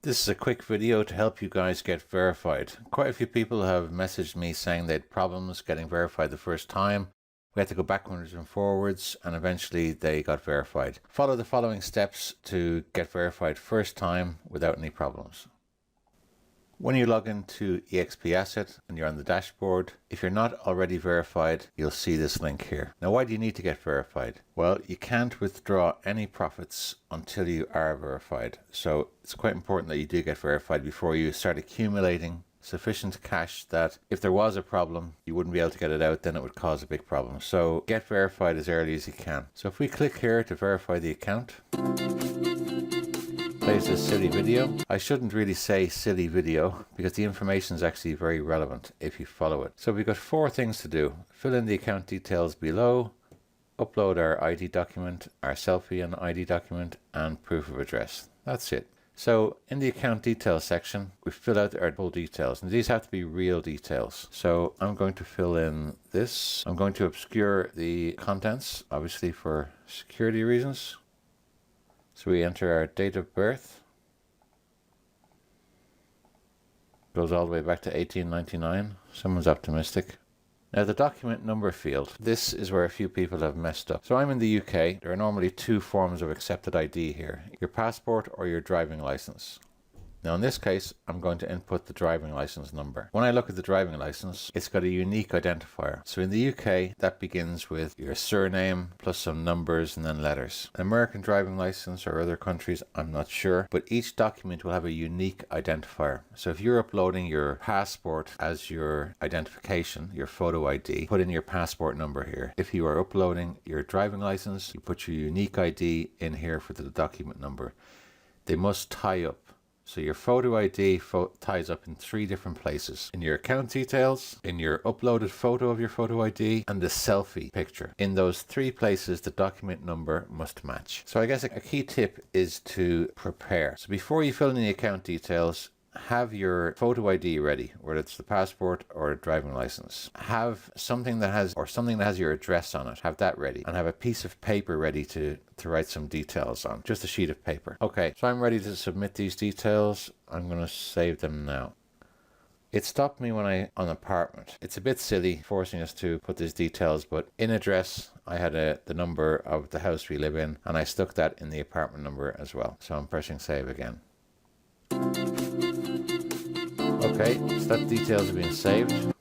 This is a quick video to help you guys get verified. Quite a few people have messaged me saying they had problems getting verified the first time. We had to go backwards and forwards, and eventually they got verified. Follow the following steps to get verified first time without any problems. When you log into Exp Asset and you're on the dashboard, if you're not already verified, you'll see this link here. Now, why do you need to get verified? Well, you can't withdraw any profits until you are verified. So it's quite important that you do get verified before you start accumulating sufficient cash that if there was a problem, you wouldn't be able to get it out, then it would cause a big problem. So get verified as early as you can. So if we click here to verify the account, plays this silly video. I shouldn't really say silly video because the information is actually very relevant if you follow it. So we've got 4 things to do. Fill in the account details below, upload our ID document, our selfie and ID document, and proof of address. That's it. So in the account details section, we fill out our full details, and these have to be real details. So I'm going to fill in this. I'm going to obscure the contents, obviously for security reasons. So we enter our date of birth. Goes all the way back to 1899. Someone's optimistic. Now the document number field. This is where a few people have messed up. So I'm in the UK. There are normally 2 forms of accepted ID here. Your passport or your driving license. Now in this case, I'm going to input the driving license number. When I look at the driving license, it's got a unique identifier. So in the UK, that begins with your surname plus some numbers and then letters. An American driving license or other countries, I'm not sure, but each document will have a unique identifier. So if you're uploading your passport as your identification, your photo ID, put in your passport number here. If you are uploading your driving license, you put your unique ID in here for the document number. They must tie up. So your photo ID ties up in 3 different places. In your account details, in your uploaded photo of your photo ID, and the selfie picture. In those 3 places, the document number must match. So I guess a key tip is to prepare. So before you fill in the account details, have your photo ID ready, whether it's the passport or a driving license. Have something that has your address on it. Have that ready, and have a piece of paper ready to write some details on. Just a sheet of paper. Okay, so I'm ready to submit these details. I'm going to save them now. It stopped me when on apartment. It's a bit silly forcing us to put these details, but in address, I had the number of the house we live in, and I stuck that in the apartment number as well. So I'm pressing save again. Okay, so that details have been saved.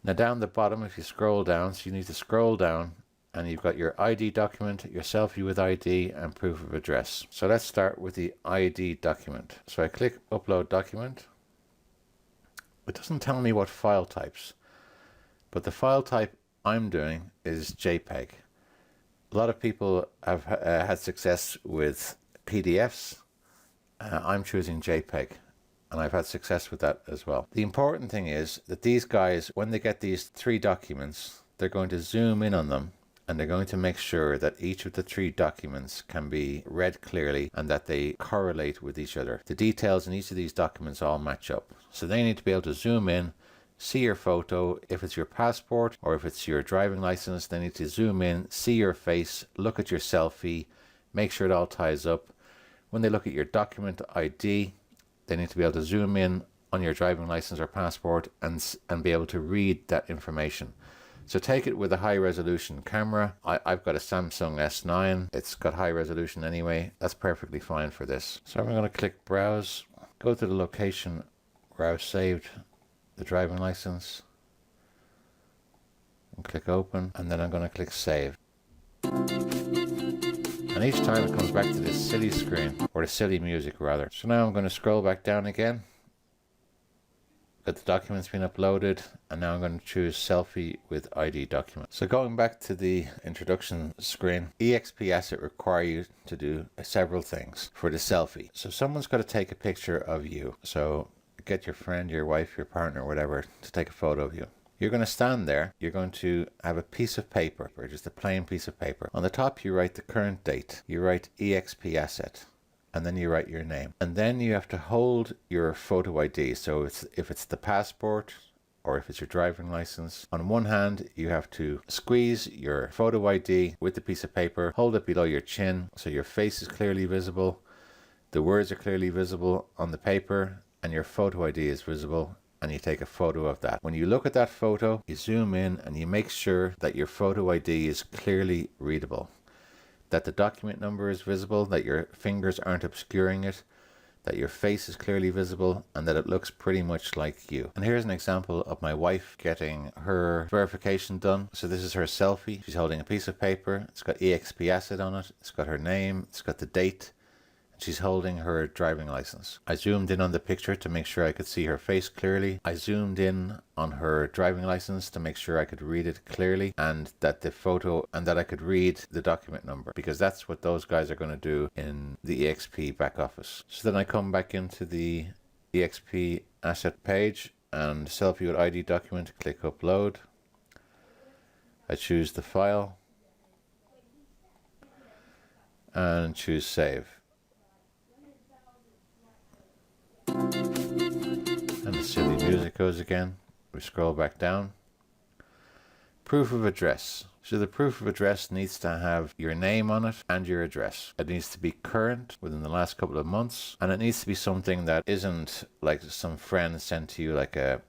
Now down the bottom, if you scroll down, so you need to scroll down, and you've got your ID document, your selfie with ID, and proof of address. So let's start with the ID document. So I click upload document. It doesn't tell me what file types, but the file type I'm doing is JPEG. A lot of people have had success with PDFs. I'm choosing JPEG. And I've had success with that as well. The important thing is that these guys, when they get these 3 documents, they're going to zoom in on them, and they're going to make sure that each of the 3 documents can be read clearly and that they correlate with each other. The details in each of these documents all match up. So they need to be able to zoom in, see your photo. If it's your passport or if it's your driving license, they need to zoom in, see your face, look at your selfie, make sure it all ties up. When they look at your document ID, they need to be able to zoom in on your driving license or passport and be able to read that information. So take it with a high resolution camera. I've got a Samsung S9. It's got high resolution anyway. That's perfectly fine for this. So I'm going to click browse, go to the location where I've saved the driving license, and click open, and then I'm going to click save. And each time it comes back to this silly screen, or the silly music rather. So now I'm going to scroll back down again. Got the documents been uploaded, and now I'm going to choose selfie with ID document. So going back to the introduction screen, Exp Asset require you to do several things for the selfie. So someone's got to take a picture of you. So get your friend, your wife, your partner, whatever, to take a photo of you. You're going to stand there. You're going to have a piece of paper, or just a plain piece of paper. On the top, you write the current date. You write Exp Asset, and then you write your name. And then you have to hold your photo ID. So if it's the passport or if it's your driving license, on one hand, you have to squeeze your photo ID with the piece of paper, hold it below your chin so your face is clearly visible. the words are clearly visible on the paper, and your photo ID is visible, and you take a photo of that. When you look at that photo, you zoom in and you make sure that your photo ID is clearly readable, that the document number is visible, that your fingers aren't obscuring it, that your face is clearly visible, and that it looks pretty much like you. And here's an example of my wife getting her verification done. So this is her selfie. She's holding a piece of paper. It's got Exp Asset on it. It's got her name. It's got the date. She's holding her driving license. I zoomed in on the picture to make sure I could see her face clearly. I zoomed in on her driving license to make sure I could read it clearly, and that the photo, and that I could read the document number, because that's what those guys are going to do in the Exp back office. So then I come back into the Exp Asset page, and selfie with ID document, click upload. I choose the file and choose save. And the silly music goes again. We scroll back down. Proof of address. So the proof of address needs to have your name on it and your address. It needs to be current within the last couple of months, and it needs to be something that isn't like some friend sent to you like a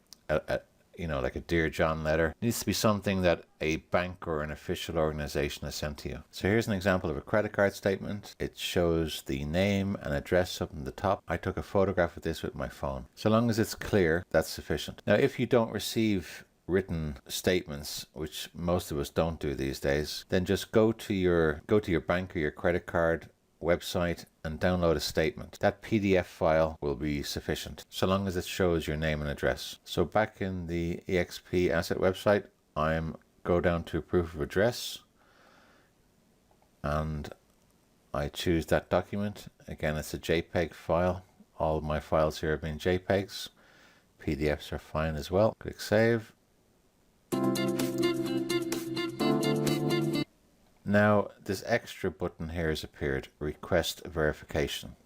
like a Dear John letter. It needs to be something that a bank or an official organization has sent to you. So here's an example of a credit card statement. It shows the name and address up in the top. I took a photograph of this with my phone. So long as it's clear, that's sufficient. Now, if you don't receive written statements, which most of us don't do these days, then just go to your bank or your credit card website and download a statement. That PDF file will be sufficient, so long as it shows your name and address. So back in the Exp Asset website, go down to proof of address, and I choose that document. Again, it's a JPEG file. All my files here have been JPEGs. PDFs are fine as well. Click save. Now, this extra button here has appeared, request verification.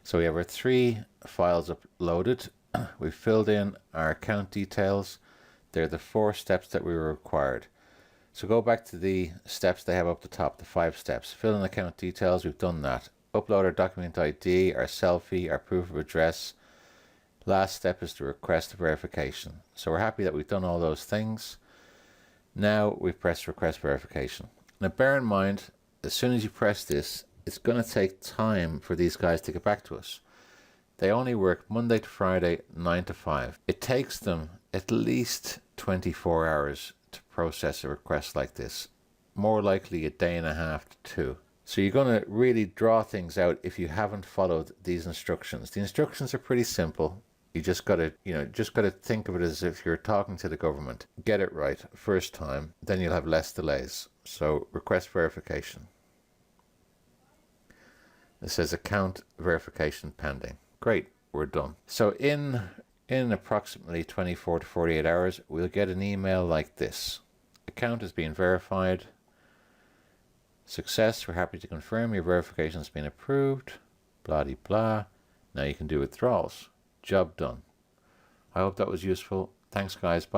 So we have our 3 files uploaded. We've filled in our account details. They're the 4 steps that we were required. So go back to the steps they have up the top, the 5 steps. Fill in account details, we've done that. Upload our document ID, our selfie, our proof of address. Last step is to request verification. So we're happy that we've done all those things. Now we press request verification. Now bear in mind, as soon as you press this, it's going to take time for these guys to get back to us. They only work Monday to Friday, 9 to 5. It takes them at least 24 hours to process a request like this. More likely a day and a half to 2. So you're going to really draw things out if you haven't followed these instructions. The instructions are pretty simple. You just got to think of it as if you're talking to the government. Get it right first time, then you'll have less delays. So request verification. It says account verification pending. Great, we're done. So in approximately 24 to 48 hours, we'll get an email like this. Account has been verified. Success, we're happy to confirm your verification has been approved. Blah de blah. Now you can do withdrawals. Job done. I hope that was useful. Thanks guys. Bye.